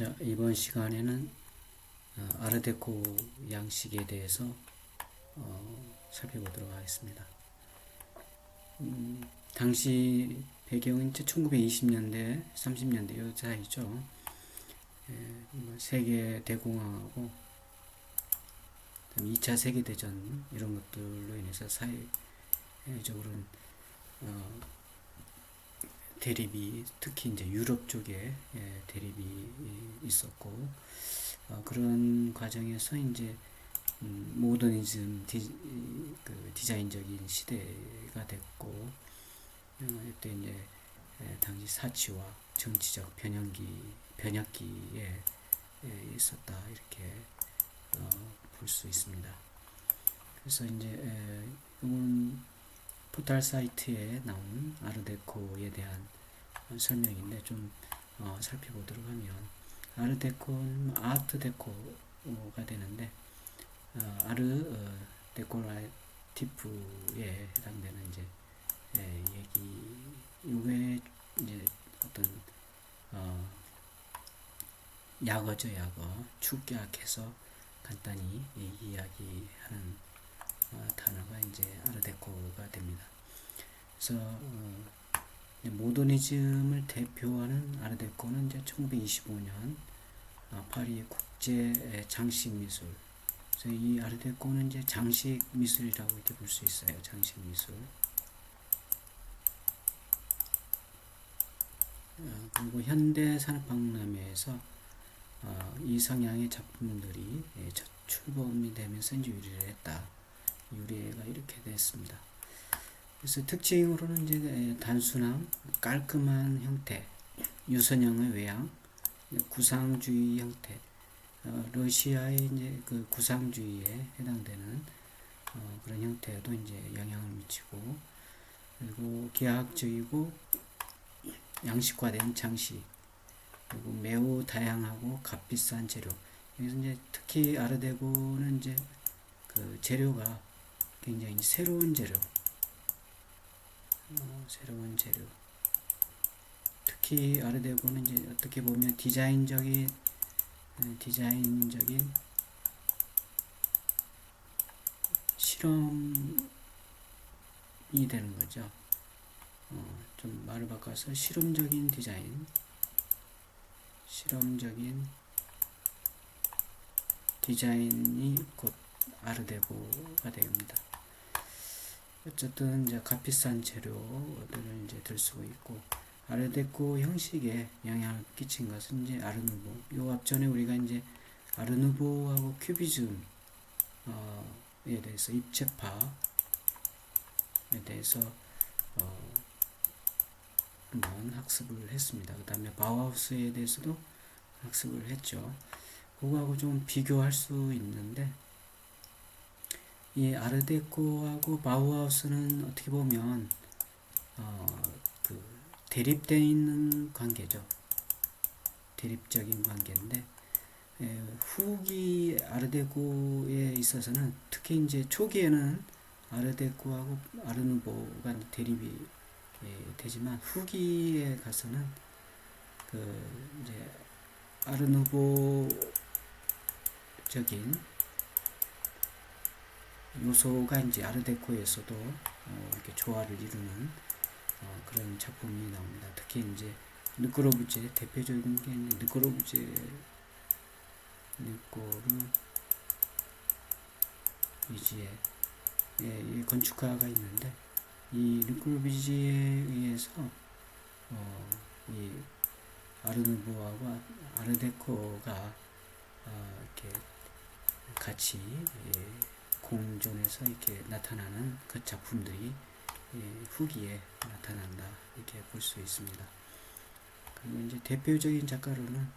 자, 이번 시간에는 아르데코 양식에 대해서 살펴보도록 하겠습니다. 당시 배경은 1920년대, 30년대 요 사이죠. 세계 대공황하고 2차 세계대전 이런 것들로 인해서 사회적으로는 대립이 특히 이제 유럽 쪽에 대립이 있었고 그런 과정에서 이제 모더니즘 디자인적인 시대가 됐고 이때 이제 당시 사치와 정치적 변혁기에 있었다 이렇게 볼 수 있습니다. 그래서 이제 이건 포털 사이트에 나온 아르데코에 대한 설명인데 좀 살펴보도록 하면 아르데코는 아트 데코가 되는데 데코라티프에 해당되는 이제 얘기 이게 이제 어떤 약어죠. 약어 축약해서 간단히 이야기하는 단어가 이제 아르데코가 됩니다. 그래서 모더니즘을 대표하는 아르데코는 이제 1925년 파리 국제 장식 미술. 그래서 이 아르데코는 이제 장식 미술이라고 이렇게 볼 수 있어요. 장식 미술. 그리고 현대 산업박람회에서 이 성향의 작품들이 첫 출범이 되면서 이제 유래를 했다. 유래가 이렇게 됐습니다. 그래서 특징으로는 이제 단순함, 깔끔한 형태, 유선형의 외양, 구상주의 형태, 러시아의 이제 그 구상주의에 해당되는 그런 형태에도 이제 영향을 미치고, 그리고 기하학적이고 양식화된 장식, 그리고 매우 다양하고 값비싼 재료. 여기서 이제 특히 아르데코는 이제 그 재료가 굉장히 새로운 재료, 특히 아르데코는 이제 어떻게 보면 디자인적인 실험이 되는 거죠. 좀 말을 바꿔서 실험적인 디자인이 곧 아르데코가 됩니다. 어쨌든 이제 값비싼 재료들을 이제 들 수 있고 아르데코 형식에 영향을 끼친 것은 이제 아르누보. 요 앞전에 우리가 이제 아르누보하고 큐비즘에 대해서 입체파에 대해서 한번 학습을 했습니다. 그 다음에 바우하우스에 대해서도 학습을 했죠. 그거하고 좀 비교할 수 있는데 이 아르데코하고 바우하우스는 어떻게 보면 그 대립되어 있는 관계죠. 대립적인 관계인데 후기 아르데코에 있어서는 특히 이제 초기에는 아르데코하고 아르누보가 대립이 되지만 후기에 가서는 그 이제 아르누보적인 요소가 이제 아르데코에서도 이렇게 조화를 이루는 그런 작품이 나옵니다. 특히 이제 르꼬르부지에 대표적인 게 르꼬르부지에 이 건축가가 있는데 이 르꼬르부지에 의해서 이 아르누보하고 아르데코가 이렇게 같이 공존해서 이렇게 나타나는 그 작품들이 후기에 나타난다 이렇게 볼 수 있습니다. 그리고 이제 대표적인 작가로는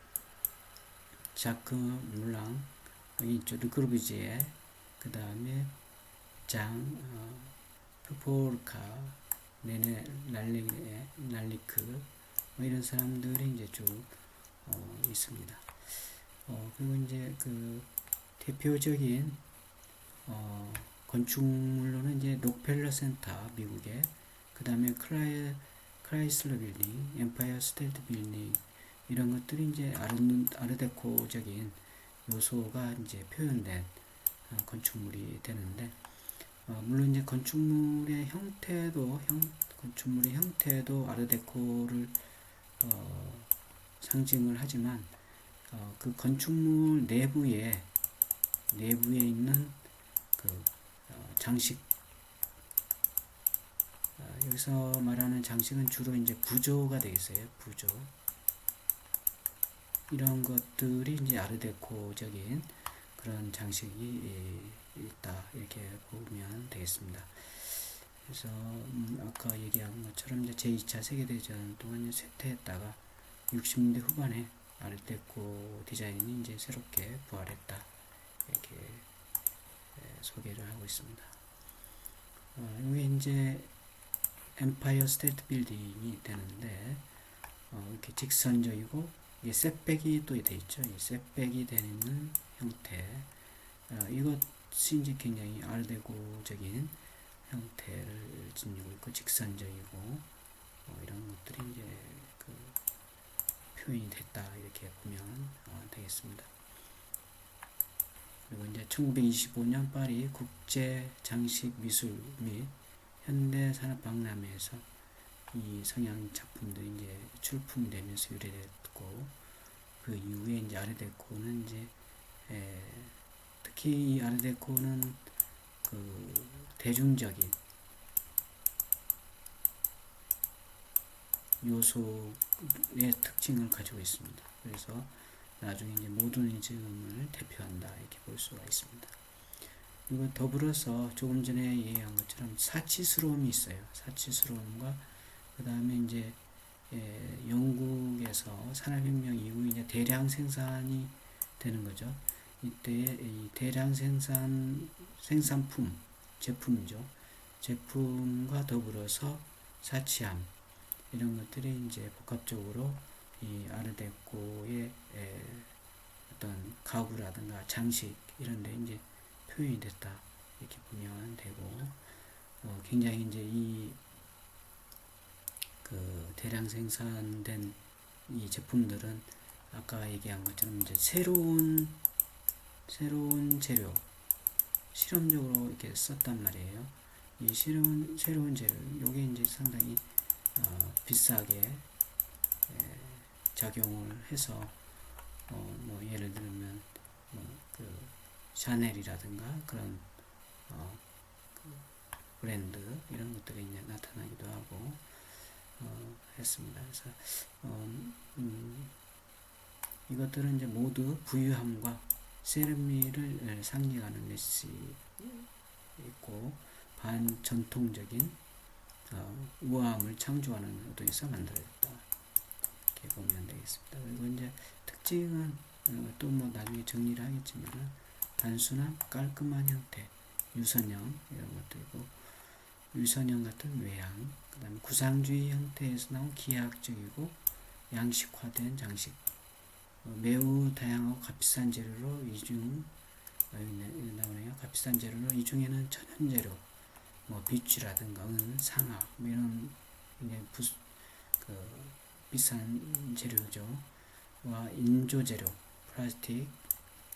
자크 물랑 여기 있죠. 르꼬르부지에 그 다음에 장 푸포르카 네네 날리크 뭐 이런 사람들이 이제 쭉 있습니다. 그리고 이제 그 대표적인 건축물로는 이제 록펠러 센터 미국에 그 다음에 크라이슬러 빌딩, 엠파이어 스테이트 빌딩 이런 것들이 이제 아르데코적인 요소가 이제 표현된 건축물이 되는데, 물론 이제 건축물의 형태도 아르데코를 상징을 하지만, 그 건축물 내부에 있는 그 장식, 여기서 말하는 장식은 주로 이제 부조가 되겠어요. 부조. 이런 것들이 이제 아르데코적인 그런 장식이 있다, 이렇게 보면 되겠습니다. 그래서 아까 얘기한 것처럼 이제 제2차 세계대전 동안 쇠퇴했다가 60년대 후반에 아르데코 디자인이 이제 새롭게 부활했다, 이렇게 소개를 하고 있습니다. 이게 이제 엠파이어 스테이트 빌딩이 되는데, 이렇게 직선적이고 이게 셋백이 또 돼 있죠. 이 셋백이 되는 형태, 이것이 이제 굉장히 아르데코적인 형태를 지니고 있고, 직선적이고 이런 것들이 이제 그 표현이 됐다, 이렇게 보면 되겠습니다. 그리고 이제 1925년 파리 국제 장식 미술 및 현대산업박람회에서 이 성향 작품들이 이제 출품되면서 유래됐고, 그 이후에 이제 아르데코는 이제 특히 이 아르데코는 그 대중적인 요소의 특징을 가지고 있습니다. 그래서 나중에 이제 모더니즘을 대표한다, 이렇게 볼 수가 있습니다. 그리고 더불어서 조금 전에 얘기한 것처럼 사치스러움이 있어요. 사치스러움과 그 다음에 이제 영국에서 산업혁명 이후 이제 대량 생산이 되는 거죠. 이때 이 대량 생산품, 제품이죠. 제품과 더불어서 사치함, 이런 것들이 이제 복합적으로 이 아르데코의 어떤 가구라든가 장식, 이런 데 이제 표현이 됐다, 이렇게 보면 되고, 굉장히 이제 이 그 대량 생산된 이 제품들은 아까 얘기한 것처럼 이제 새로운 재료, 실험적으로 이렇게 썼단 말이에요. 이 새로운 재료, 요게 이제 상당히 비싸게 작용을 해서 뭐 예를 들면 그 샤넬이라든가 그런 그 브랜드, 이런 것들이 이제 나타나기도 하고 했습니다. 그래서 이것들은 이제 모두 부유함과 세련미를 상징하는 메시지 있고, 반전통적인 우아함을 창조하는 의도에서 만들어졌다, 이렇게 보면 되겠습니다. 그리고 이제 특징은 또 뭐 나중에 정리를 하겠지만, 단순한 깔끔한 형태, 유선형, 이런 것들이고, 유선형 같은 외양, 그 다음에 구상주의 형태에서 나온 기하학적이고 양식화된 장식, 매우 다양하고 값비싼 재료로 나오네요. 값비싼 재료로 이 중에는 천연재료, 뭐 비추라든가 은, 상아, 뭐 이런 굉장히 비싼 재료죠. 와 인조재료, 플라스틱,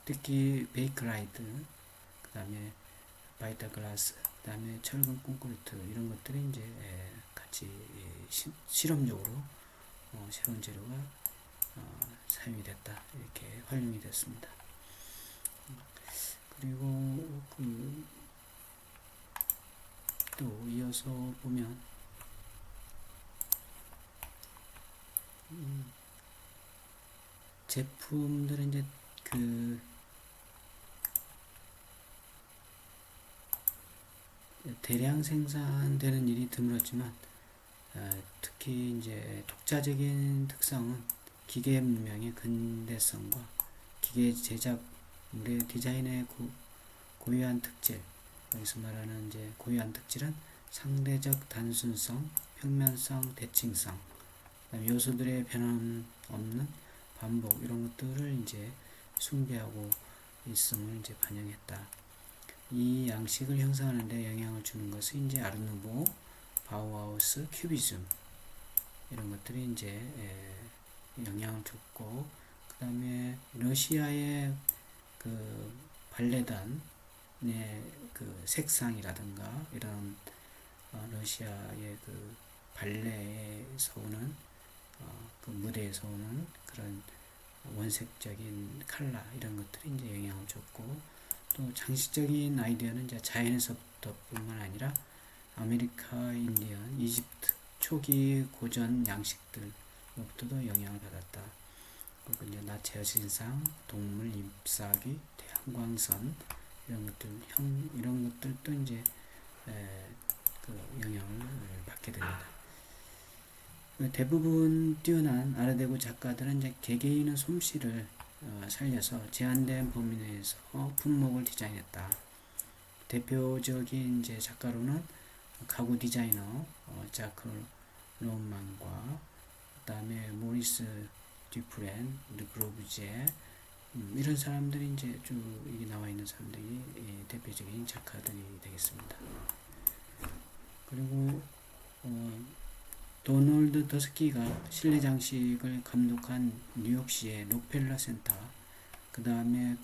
특히 베이클라이트, 그 다음에 바이타글라스, 그 다음에 철근 콘크리트, 이런 것들이 이제 같이 실험적으로 새로운 재료가 사용이 됐다, 이렇게 활용이 됐습니다. 그리고 또 이어서 보면 제품들은 이제 대량 생산되는 일이 드물었지만, 특히 이제 독자적인 특성은 기계 문명의 근대성과 기계 제작물의 디자인의 고유한 특질, 여기서 말하는 이제 고유한 특질은 상대적 단순성, 평면성, 대칭성, 요소들의 변함없는 반복, 이런 것들을 이제 숭배하고 있음을 이제 반영했다. 이 양식을 형성하는 데 영향을 주는 것은 이제 아르누보, 바우하우스, 큐비즘, 이런 것들이 이제 영향을 줬고, 그 다음에 러시아의 그 발레단의 그 색상이라든가 이런 러시아의 그 발레에서 오는 그 무대에서 오는 그런 원색적인 컬러 이런 것들이 이제 영향을 줬고, 또 장식적인 아이디어는 이제 자연에서부터뿐만 아니라 아메리카 인디언, 이집트 초기 고전 양식들로부터도 영향을 받았다. 그리고 이제 나체 여신상, 동물 잎사귀, 태양광선 이런 것들도 이제 그 영향을 받게 됩니다. 대부분 뛰어난 아르데코 작가들은 이제 개개인의 솜씨를 살려서 제한된 범위 내에서 품목을 디자인했다. 대표적인 이제 작가로는 가구 디자이너 자크 롬만과 그다음에 모리스 듀프렌, 르그로브제 이런 사람들이 이제 쭉 여기 나와 있는 사람들이 대표적인 작가들이 되겠습니다. 그리고 도널드 더스키가 실내 장식을 감독한 뉴욕시의 록펠러 센터, 그 다음에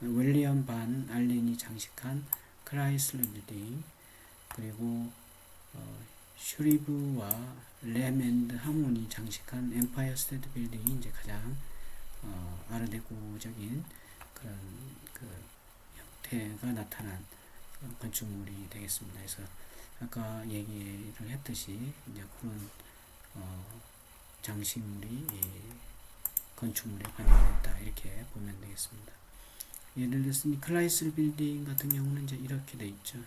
윌리엄 반 알렌이 장식한 크라이슬러 빌딩, 그리고 슈리브와 램 앤드 하모니 장식한 엠파이어 스테이트 빌딩이 이제 가장 아르데코적인 그런 그 형태가 나타난 건축물이 되겠습니다. 그래서 아까 얘기를 했듯이 이제 그런 장식물이 건축물에 반영됐다 이렇게 보면 되겠습니다. 예를 들어서 클라이슬 빌딩 같은 경우는 이제 이렇게 돼 있죠.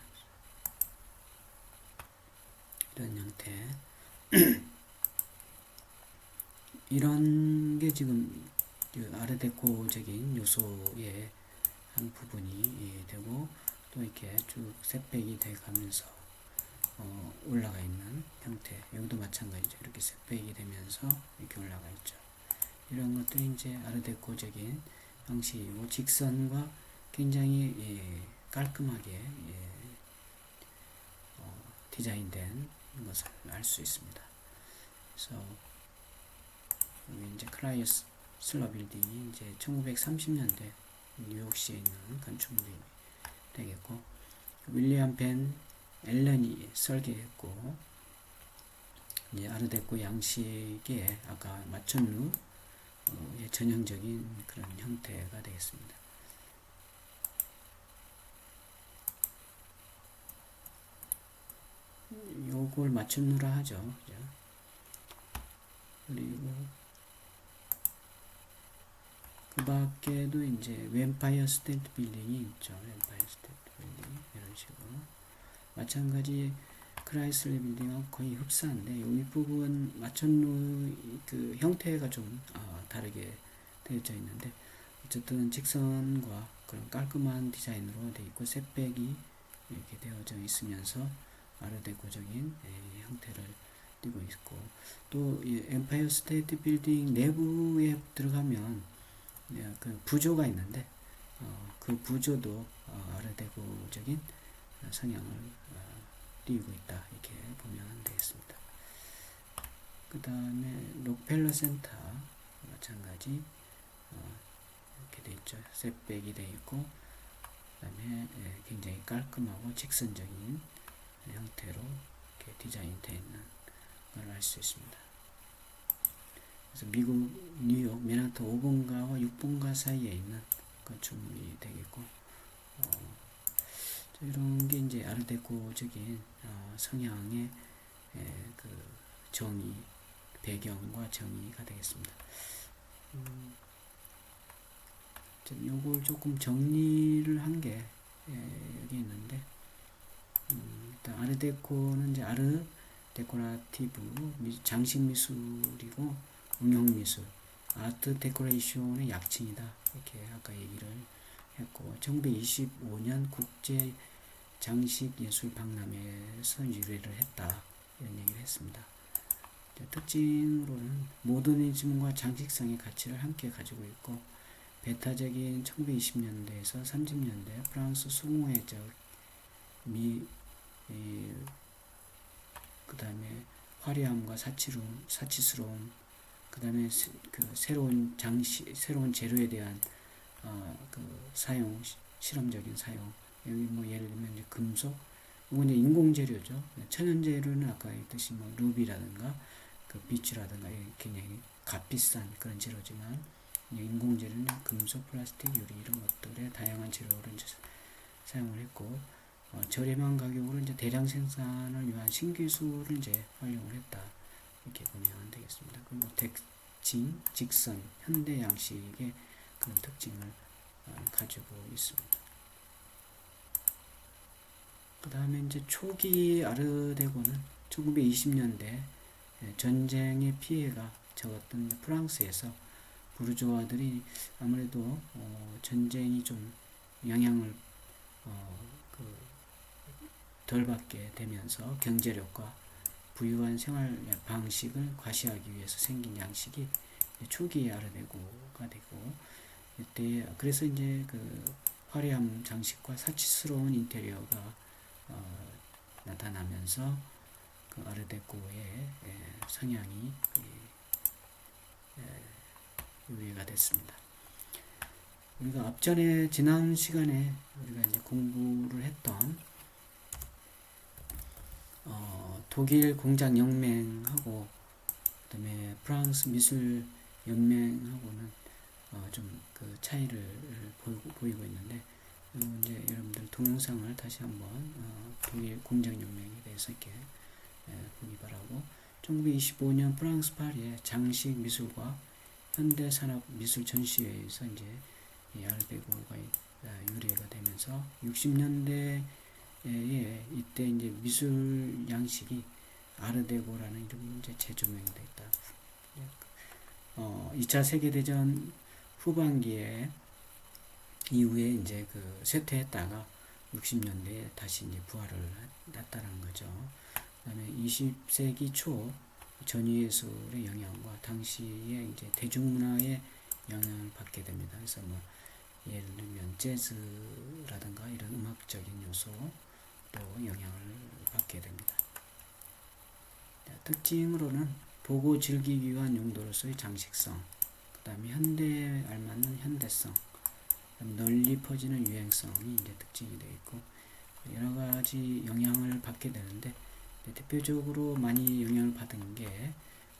이런 형태. 이런 게 지금 아르데코적인 요소의 한 부분이 되고, 또 이렇게 쭉 셋백이 돼 가면서 올라가 있는 형태. 여기도 마찬가지죠. 이렇게 셋백이 되면서 이렇게 올라가 있죠. 이런 것들이 이제 아르데코적인 형식이고, 직선과 굉장히 깔끔하게 디자인된 것을 알 수 있습니다. 그래서 여기 이제 크라이슬러 빌딩이 이제 1930년대 뉴욕시에 있는 건축물이 되겠고, 윌리엄 벤 앨런이 설계했고, 이제 아르데코 양식의 아까 마천루의 전형적인 그런 형태가 되겠습니다. 요걸 마천루라 하죠. 그죠? 그리고 그 밖에도 이제 웸파이어 스테이트 빌딩이 있죠. 웸파이어 스테이트 빌딩 이런 식으로 마찬가지 크라이슬러 빌딩하고 거의 흡사한데, 이 윗부분 마천루 그 형태가 좀 다르게 되어져 있는데, 어쨌든 직선과 그런 깔끔한 디자인으로 되어 있고, 셋백이 이렇게 되어져 있으면서 아르데코적인 형태를 띠고 있고, 또 엠파이어 스테이트 빌딩 내부에 들어가면 그 부조가 있는데, 그 부조도 아르데코적인 성향을 띠고 있다 이렇게 보면 되겠습니다. 그 다음에 록펠러 센터 마찬가지 이렇게 돼 있죠. 셋백이 돼 있고, 그 다음에 굉장히 깔끔하고 직선적인 형태로 이렇게 디자인되어 있는 걸 알 수 있습니다. 그래서 미국 뉴욕 맨하탄 5번가와 6번가 사이에 있는 건축물이 되겠고, 이런 게 이제 아르데코적인 성향의 그 정의, 배경과 정의가 되겠습니다. 요걸 조금 정리를 한 게 여기 있는데, 일단 아르데코는 이제 아르 데코라티브 장식 미술이고 응용 미술, 아트 데코레이션의 약칭이다 이렇게 아까 얘기를 했고, 1925년 국제 장식 예술 박람회에서 유래를 했다 이런 얘기를 했습니다. 특징으로는 모더니즘과 장식성의 가치를 함께 가지고 있고, 배타적인 1920년대에서 30년대 프랑스 수공예적 그 다음에 화려함과 사치스러움 그다음에 그 새로운 재료에 대한 그 사용, 실험적인 사용. 여기 뭐 예를 들면 이제 금속, 이건 이제 인공 재료죠. 천연 재료는 아까 했듯이 뭐 루비라든가 그 비추라든가 굉장히 값비싼 그런 재료지만, 인공 재료는 금속, 플라스틱, 유리 이런 것들의 다양한 재료를 이제 사용을 했고, 저렴한 가격으로 이제 대량 생산을 위한 신기술을 이제 활용을 했다, 이렇게 보면 되겠습니다. 그리고 택진, 직선, 현대 양식의 그런 특징을 가지고 있습니다. 그 다음에 이제 초기 아르데고는 1920년대 전쟁의 피해가 적었던 프랑스에서 부르주아들이 아무래도 전쟁이 좀 영향을 덜 받게 되면서 경제력과 부유한 생활 방식을 과시하기 위해서 생긴 양식이 초기 아르데고가 되고, 이때 그래서 이제 그 화려한 장식과 사치스러운 인테리어가 나타나면서 그 아르데코의 성향이 유래가 됐습니다. 우리가 앞전에 지난 시간에 우리가 이제 공부를 했던 독일 공장 연맹하고 그다음에 프랑스 미술 연맹하고는 좀 그 차이를 보이고 있는데, 이제 여러분들 동영상을 다시 한번 독일 공장 연맹에 대해서 이렇게 보기 바라고, 1925년 프랑스 파리의 장식 미술과 현대 산업 미술 전시회에서 이제 이 아르데고가 유래가 되면서 60년대에 이때 이제 미술 양식이 아르데고라는 이름으로 이제 재조명이 됐다. 2차 세계대전 후반기에 이후에 이제 그 쇠퇴했다가 60년대에 다시 이제 부활을 했다는 거죠. 그다음에 20세기 초 전위예술의 영향과 당시에 이제 대중문화의 영향을 받게 됩니다. 그래서 뭐 예를 들면 재즈라든가 이런 음악적인 요소도 영향을 받게 됩니다. 특징으로는 보고 즐기기 위한 용도로서의 장식성, 그 다음에 현대에 알맞는 현대성, 널리 퍼지는 유행성이 이제 특징이 되어 있고, 여러 가지 영향을 받게 되는데, 대표적으로 많이 영향을 받은 게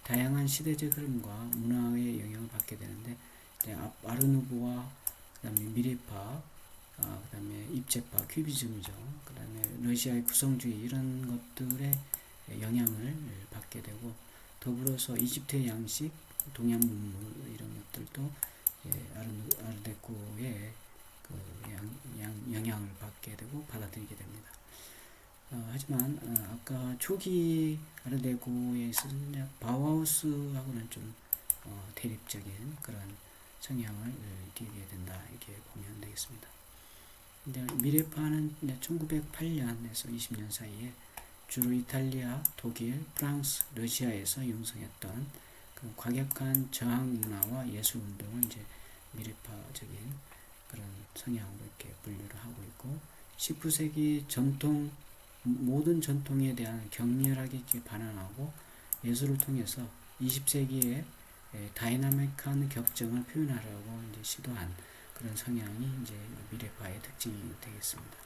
다양한 시대적 흐름과 문화의 영향을 받게 되는데, 이제 아르누보와 그다음에 미래파, 그다음에 입체파, 큐비즘이죠. 그다음에 러시아의 구성주의 이런 것들의 영향을 받게 되고, 더불어서 이집트의 양식, 동양 문물 이런 것들도 아르데코의 그 영향을 받게 되고 받아들이게 됩니다. 하지만 아까 초기 아르데코에 있어서 바우하우스하고는 좀 대립적인 그런 성향을 띠게 된다, 이렇게 보면 되겠습니다. 이제 미래파는 1908년에서 20년 사이에 주로 이탈리아, 독일, 프랑스, 러시아에서 형성했던 그 과격한 저항 문화와 예술 운동을 이제 미래파적인 그런 성향으로 이렇게 분류를 하고 있고, 19세기 모든 전통에 대한 격렬하게 이렇게 반환하고 예술을 통해서 20세기에 다이나믹한 격정을 표현하려고 이제 시도한 그런 성향이 이제 미래파의 특징이 되겠습니다.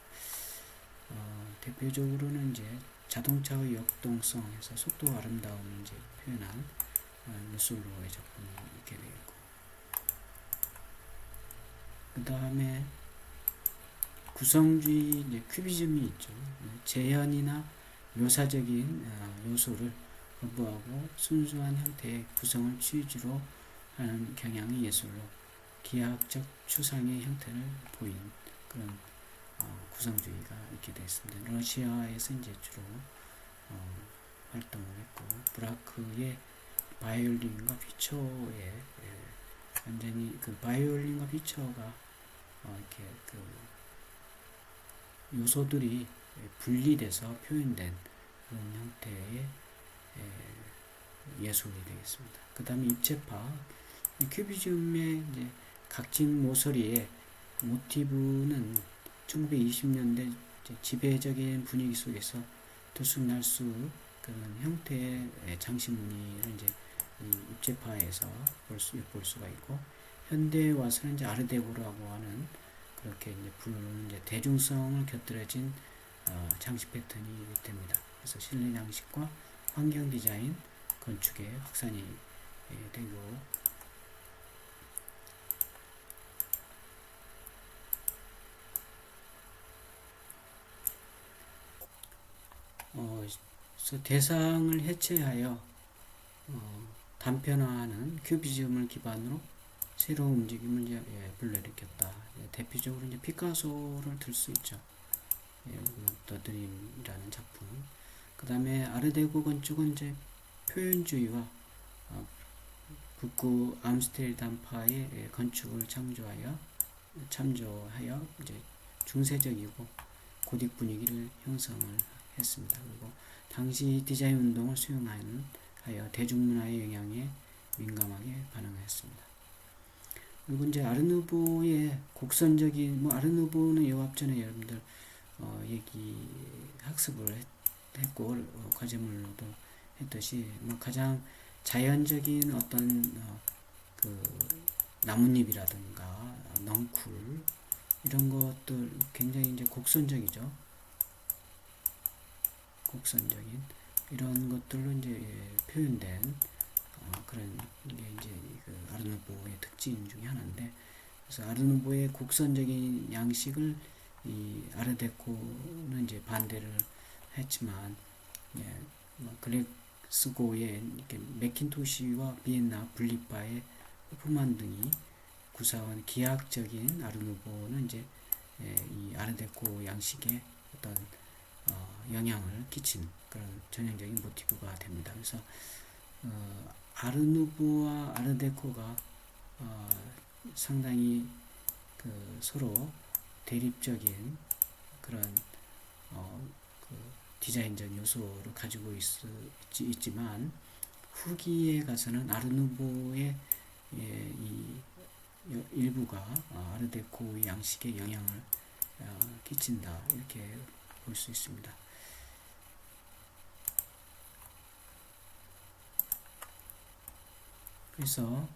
대표적으로는 이제 자동차의 역동성에서 속도와 아름다움을 이제 표현한 루솔로의 작품이 있게 되겠고, 그 다음에 구성주의 이제 큐비즘이 있죠. 재현이나 묘사적인 요소를 거부하고 순수한 형태의 구성을 취지로 하는 경향의 예술로 기하학적 추상의 형태를 보인 그런 구성주의가 있게 되었습니다. 러시아에서 이제 주로 활동을 했고, 브라크의 바이올린과 휘처의 완전히 그 바이올린과 휘처가 이렇게 그 요소들이 분리돼서 표현된 그런 형태의 예술이 되겠습니다. 그 다음에 입체파, 큐비즘의 이제 각진 모서리의 모티브는 1920년대 지배적인 분위기 속에서 들쑥날쑥 그런 형태의 장식 무늬를 이제 입체파에서 볼 수가 있고, 현대에 와서는 이제 아르데코라고 하는 그렇게 이제 부르는 이제 대중성을 곁들여진 장식 패턴이 됩니다. 그래서 실내 장식과 환경 디자인, 건축의 확산이 되고, 그래서 대상을 해체하여 단편화하는 큐비즘을 기반으로 새로운 움직임을 불러일으켰다. 대표적으로 이제 피카소를 들 수 있죠. 더 드림이라는 작품. 그 다음에 아르데코 건축은 이제 표현주의와 북구 암스테르담파의 건축을 참조하여 이제 중세적이고 고딕 분위기를 형성을 했습니다. 그리고 당시 디자인 운동을 수용하여 대중문화의 영향에 민감하게 반응했습니다. 그리고 이제 아르누보의 곡선적인, 아르누보는 요 앞전에 여러분들 학습을 했고 과제물로도 했듯이 가장 자연적인 어떤 그 나뭇잎이라든가 넝쿨 이런 것들 굉장히 이제 곡선적이죠. 곡선적인 이런 것들로 이제 표현된 그런 게 이제 그 아르누보의 특징 중에 하나인데, 그래서 아르누보의 곡선적인 양식을 이 아르데코는 이제 반대를 했지만, 글래스고의 맥킨토시와 비엔나 분리파의 후만 등이 구사한 기하학적인 아르누보는 이제 이 아르데코 양식에 어떤 영향을 끼친 그런 전형적인 모티브가 됩니다. 그래서 아르누보와 아르데코가 상당히 그 서로 대립적인 그런 그 디자인적 요소를 가지고 있지만, 후기에 가서는 아르누보의 이 일부가 아르데코 양식에 영향을 끼친다, 이렇게 볼 수 있습니다. 그래서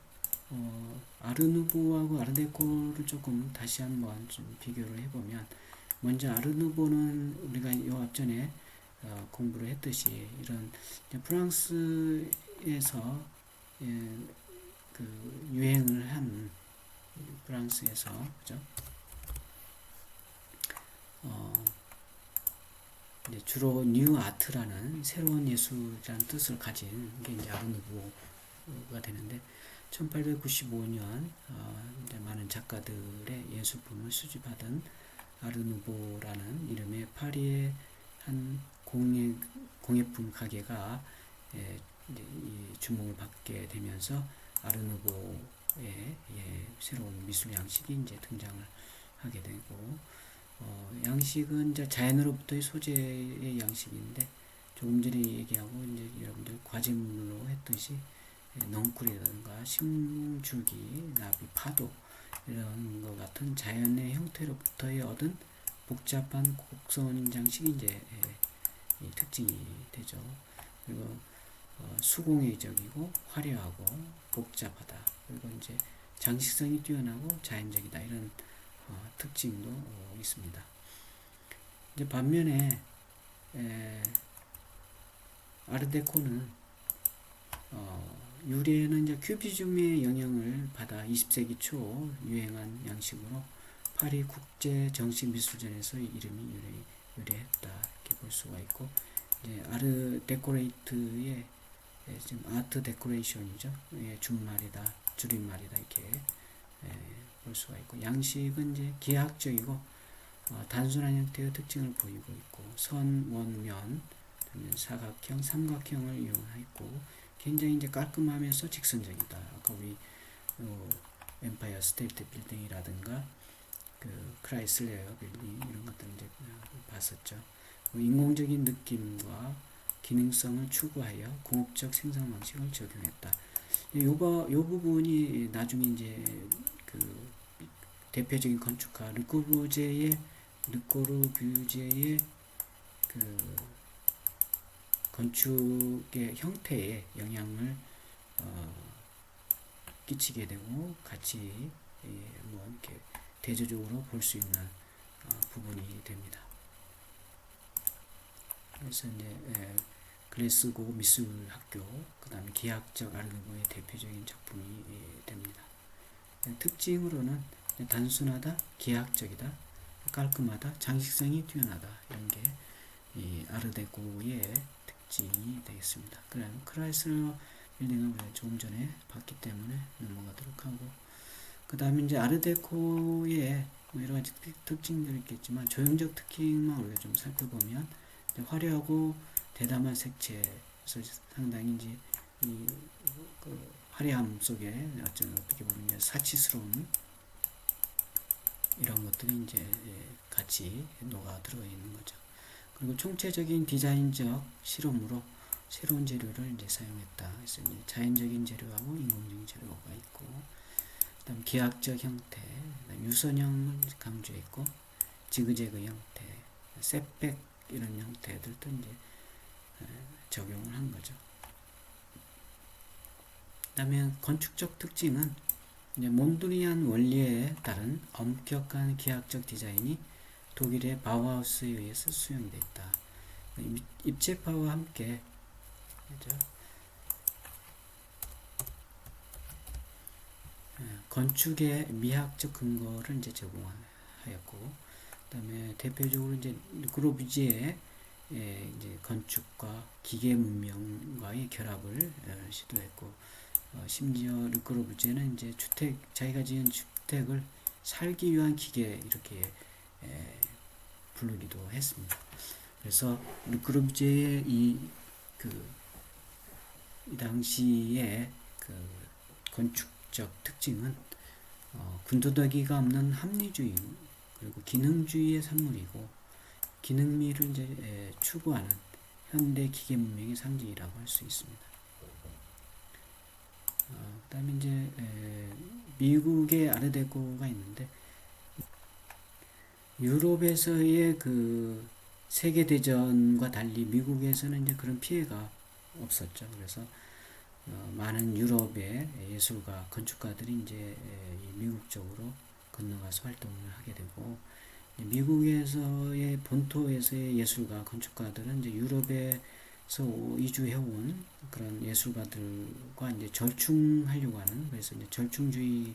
아르누보하고 아르데코를 조금 다시 한번 좀 비교를 해보면, 먼저 아르누보는 우리가 요 앞전에 공부를 했듯이 이런 프랑스에서 그 유행을 한, 프랑스에서 그죠? 이제 주로 뉴 아트라는 새로운 예술이라는 뜻을 가진 게 이제 아르누보가 되는데, 1895년 이제 많은 작가들의 예술품을 수집하던 아르누보라는 이름의 파리의 한 공예품 가게가 이제 이 주목을 받게 되면서 아르누보의 새로운 미술 양식이 이제 등장을 하게 되고, 양식은 이제 자연으로부터의 소재의 양식인데, 조금 전에 얘기하고 이제 여러분들 과제물로 했듯이 넝쿨이라든가 식물줄기, 나비, 파도 이런 것 같은 자연의 형태로부터의 얻은 복잡한 곡선 장식이 이제 이 특징이 되죠. 그리고 수공예적이고 화려하고 복잡하다. 그리고 이제 장식성이 뛰어나고 자연적이다. 이런 특징도 있습니다. 이제 반면에 아르데코는 유래는 이제 큐비즘의 영향을 받아 20세기 초 유행한 양식으로 파리 국제 정식 미술전에서 이름이 유래했다, 이렇게 볼 수가 있고, 이제 아르 데코레이트의 지금 아트 데코레이션이죠. 준말이다, 줄임말이다, 이렇게 볼 수가 있고, 양식은 이제 기하학적이고 단순한 형태의 특징을 보이고 있고, 선, 원, 면, 사각형, 삼각형을 이용했고, 굉장히 이제 깔끔하면서 직선적이다. 아까 우리 엠파이어 스테이트 빌딩이라든가 그 크라이슬레어 빌딩 이런 것들 이제 봤었죠. 인공적인 느낌과 기능성을 추구하여 공업적 생산 방식을 적용했다. 요 부분이 나중에 이제 그 대표적인 건축가 르코르뷰제의 그 건축의 형태에 영향을 끼치게 되고 같이 뭐 이렇게 대조적으로 볼 수 있는 부분이 됩니다. 그래서 이제 글래스고 미술학교, 그 다음에 기하학적 아르누보의 대표적인 작품이 됩니다. 특징으로는 단순하다, 기하학적이다, 깔끔하다, 장식성이 뛰어나다, 이런 게 이 아르데코의 특징이 되겠습니다. 그럼 크라이슬러 빌딩을 우리가 조금 전에 봤기 때문에 넘어가도록 하고, 그 다음에 이제 아르데코의 뭐 여러 가지 특징들이 있겠지만 조형적 특징만 우리가 좀 살펴보면 화려하고 대담한 색채에서 상당히 이제 그 화려함 속에 어떻게 보면 사치스러운 이런 것들이 이제 같이 녹아 들어 있는 거죠. 그리고 총체적인 디자인적 실험으로 새로운 재료를 이제 사용했다. 그래서 이제 자연적인 재료하고 인공적인 재료가 있고, 그다음 기하학적 형태, 유선형을 강조했고, 지그재그 형태, 셋백 이런 형태들도 이제 적용을 한 거죠. 그다음에 건축적 특징은 이제 몬드리안 원리에 따른 엄격한 기하학적 디자인이 독일의 바우하우스에 의해서 수용되어 있다. 입체파와 함께 그렇죠? 건축의 미학적 근거를 이제 제공하였고, 그다음에 대표적으로 이제 르꼬르비지에 이제 건축과 기계 문명과의 결합을 시도했고, 심지어 르꼬르비지에는 이제 자기가 지은 주택을 살기 위한 기계 이렇게 부르기도 했습니다. 그래서 르꼬르비지의 이 당시의 그 건축적 특징은 군더더기가 없는 합리주의 그리고 기능주의의 산물이고, 기능미를 이제 추구하는 현대 기계 문명의 상징이라고 할 수 있습니다. 그다음에 이제 미국의 아르데코가 있는데, 유럽에서의 그 세계 대전과 달리 미국에서는 이제 그런 피해가 없었죠. 그래서 많은 유럽의 예술가, 건축가들이 이제 미국 쪽으로 건너가서 활동을 하게 되고, 미국에서의 본토에서의 예술가, 건축가들은 이제 유럽에서 이주해온 그런 예술가들과 이제 절충하려고 하는, 그래서 이제 절충주의가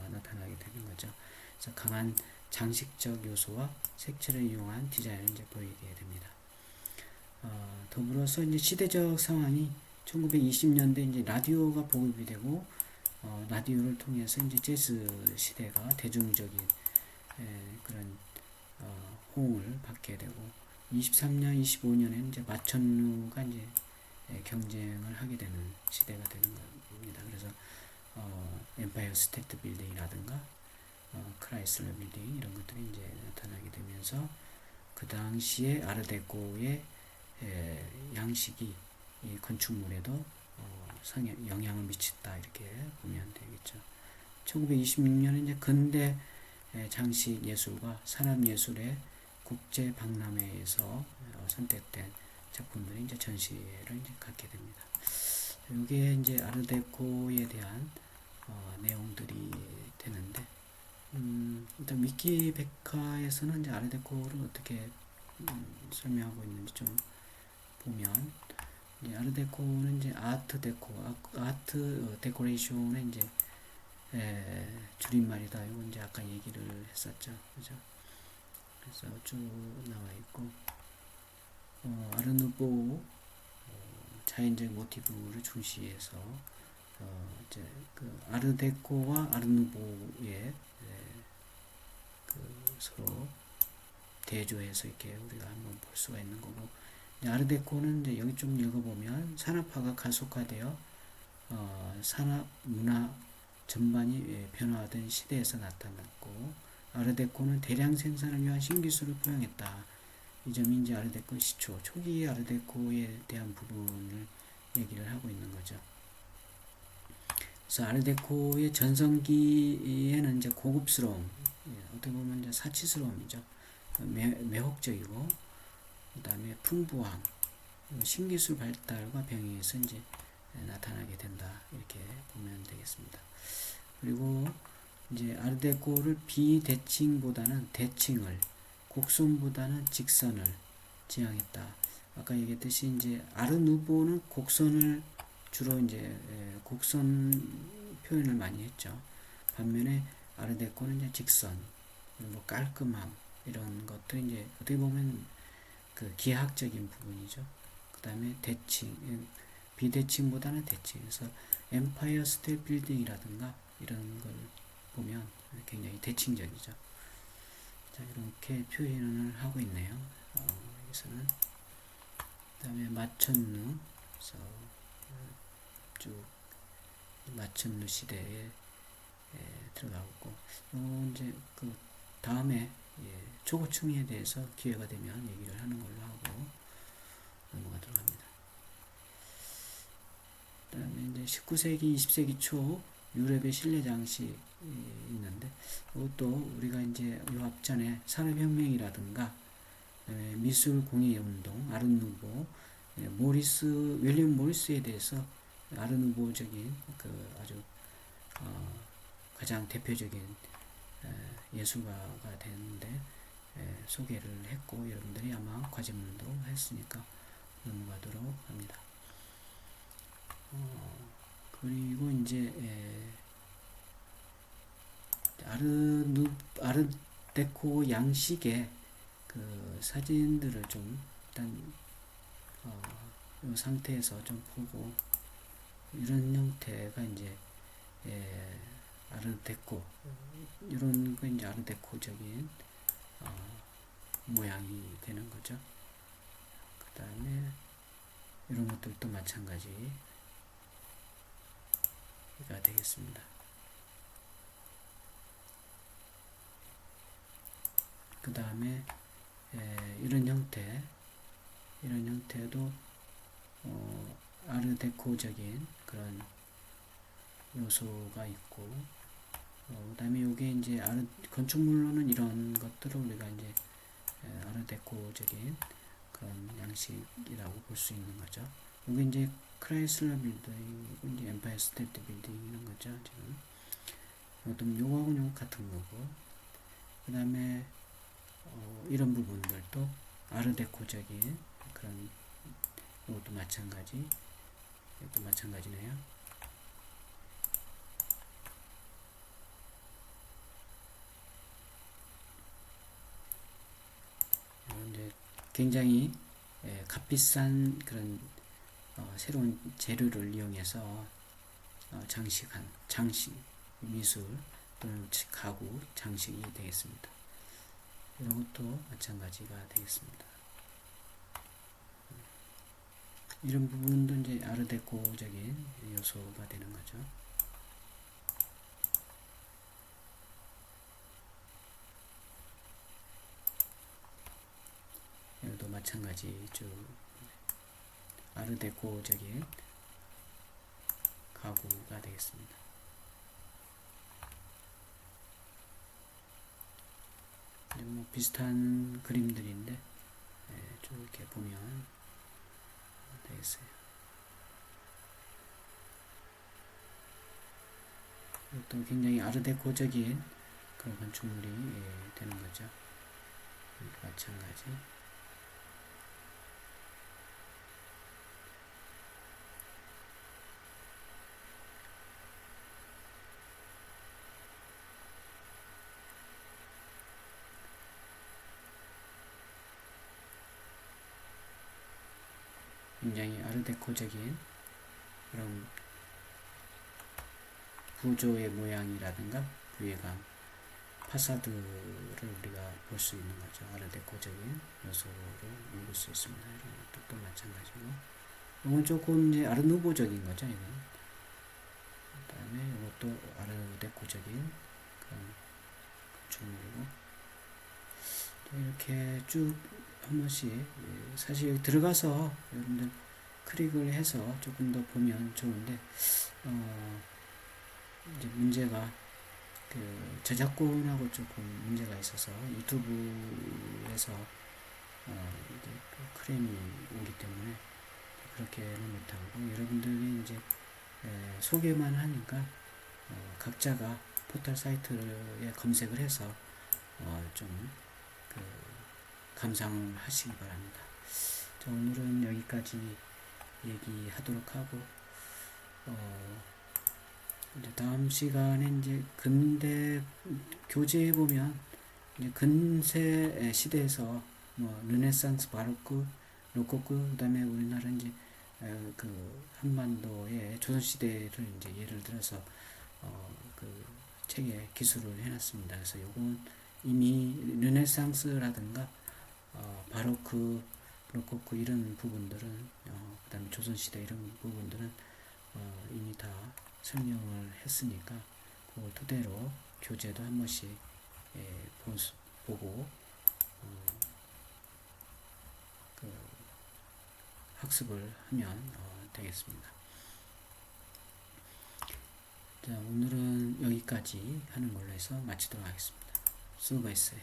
나타나게 되는 거죠. 그래서 강한 장식적 요소와 색채를 이용한 디자인을 이제 보이게 됩니다. 더불어서 이제 시대적 상황이 1920년대 이제 라디오가 보급이 되고, 라디오를 통해서 이제 재즈 시대가 대중적인 그런 호응을 받게 되고, 23년, 25년에는 이제 마천루가 이제 경쟁을 하게 되는 시대가 되는 겁니다. 그래서 엠파이어 스테이트 빌딩이라든가 크라이슬러 빌딩 이런 것들이 이제 나타나게 되면서 그 당시에 아르데코의 양식이 이 건축물에도 영향을 미쳤다 이렇게 보면 되겠죠. 1926년에 이제 근대 장식 예술과 산업 예술의 국제 박람회에서 선택된 작품들이 이제 전시회를 이제 갖게 됩니다. 이게 이제 아르데코에 대한 내용들이 되는데, 일단 위키백과에서는 이제 아르데코를 어떻게 설명하고 있는지 좀 보면, 이제 아르데코는 이제 아트 데코레이션의 이제 줄임말이다. 이거 이제 아까 얘기를 했었죠, 그죠? 그래서 쭉 나와 있고, 아르누보 자연적 모티브를 중시해서 이제 그 아르데코와 아르누보의 그 서로 대조해서 이렇게 우리가 한번 볼 수가 있는 거고, 아르데코는 이제 여기 좀 읽어보면 산업화가 가속화되어 산업 문화 전반이 변화하던 시대에서 나타났고, 아르데코는 대량 생산을 위한 신기술을 포용했다. 이 점이 이제 아르데코 시초, 초기 아르데코에 대한 부분을 얘기를 하고 있는 거죠. 그래서 아르데코의 전성기에는 이제 고급스러움, 어떻게 보면 이제 사치스러움이죠. 매혹적이고, 그 다음에 풍부함, 신기술 발달과 병행해서 이제 나타나게 된다. 이렇게 보면 되겠습니다. 그리고 이제 아르데코를 비대칭보다는 대칭을, 곡선보다는 직선을 지향했다. 아까 얘기했듯이 이제 아르누보는 곡선을 주로 이제 곡선 표현을 많이 했죠. 반면에 아르데코는 이제 직선, 뭐 깔끔함 이런 것들 이제 어떻게 보면 그 기하학적인 부분이죠. 그 다음에 대칭, 비대칭보다는 대칭. 그래서 엠파이어 스테이트 빌딩이라든가 이런 걸 보면 굉장히 대칭적이죠. 자, 이렇게 표현을 하고 있네요. 여기서는. 그 다음에 마천루, 그래서 쭉 마천루 시대에 들어가고, 이제 그 다음에 초고층에 대해서 기회가 되면 얘기를 하는 걸로 하고 넘어가도록 합니다. 그 다음에 이제 19세기, 20세기 초 유럽의 실내 장식이 있는데, 이것도 우리가 이제 이 앞전에 산업혁명이라든가 미술 공예 운동, 아르누보, 윌리엄 모리스에 대해서 아르누보적인 그 아주 가장 대표적인 예술가가 되는데 소개를 했고, 여러분들이 아마 과제문도 했으니까 넘어가도록 합니다. 그리고 이제 아르데코 양식의 그 사진들을 좀 일단 이 상태에서 좀 보고, 이런 형태가 이제 아르데코, 이런 거 이제 아르데코적인 모양이 되는 거죠. 그 다음에 이런 것들도 마찬가지가 되겠습니다. 그 다음에 이런 형태도 아르데코적인 그런 요소가 있고, 그 다음에 요게 이제 건축물로는 이런 것들을 우리가 이제 아르데코적인 그런 양식이라고 볼 수 있는 거죠. 요게 이제 크라이슬러 빌딩이고, 이제 엠파이어 스테이트 빌딩 이런 거죠. 지금 어떤 요거하고 요거 같은 거고, 그 다음에 이런 부분들도 아르데코적인 그런, 이것도 마찬가지, 이것도 마찬가지네요. 이제 굉장히 값비싼 그런 새로운 재료를 이용해서 장식 미술 또는 가구 장식이 되겠습니다. 이런 것도 마찬가지가 되겠습니다. 이런 부분도 이제 아르데코적인 요소가 되는 거죠. 여기도 마찬가지 쭉 아르데코적인 가구가 되겠습니다. 뭐 비슷한 그림들인데 쭉 이렇게 보면 되겠어요. 이것도 굉장히 아르데코적인 그런 건축물이 되는 거죠. 마찬가지. 굉장히 아르데코적인 그런 구조의 모양이라든가 부외감, 파사드를 우리가 볼 수 있는 거죠. 아르데코적인 요소로 읽을 수 있습니다. 이런 것도 또 마찬가지고, 이건 조금 이제 아르누보적인 거죠. 이건. 그 다음에 이것도 아르데코적인 그런 건축물이고, 이렇게 쭉 한 번씩, 사실 여기 들어가서 여러분들 클릭을 해서 조금 더 보면 좋은데, 이제 문제가 그 저작권하고 조금 문제가 있어서 유튜브에서 이제 그 클레임이 오기 때문에 그렇게는 못하고 여러분들이 이제 소개만 하니까 각자가 포털 사이트에 검색을 해서 좀그 감상하시기 바랍니다. 자, 오늘은 여기까지 얘기하도록 하고 이제 다음 시간에 이제 근대 교재에 보면 이제 근세 시대에서 뭐 르네상스, 바로크, 로코코, 그다음에 우리나라 이제 그 한반도의 조선 시대를 이제 예를 들어서 그 책에 기술을 해놨습니다. 그래서 요건 이미 르네상스라든가 바로크, 로코코 이런 부분들은 그다음에 조선 시대 이런 부분들은 이미 다 설명을 했으니까 그걸 토대로 교재도 한 번씩 보고 그 학습을 하면 되겠습니다. 자, 오늘은 여기까지 하는 걸로 해서 마치도록 하겠습니다. 수고했어요.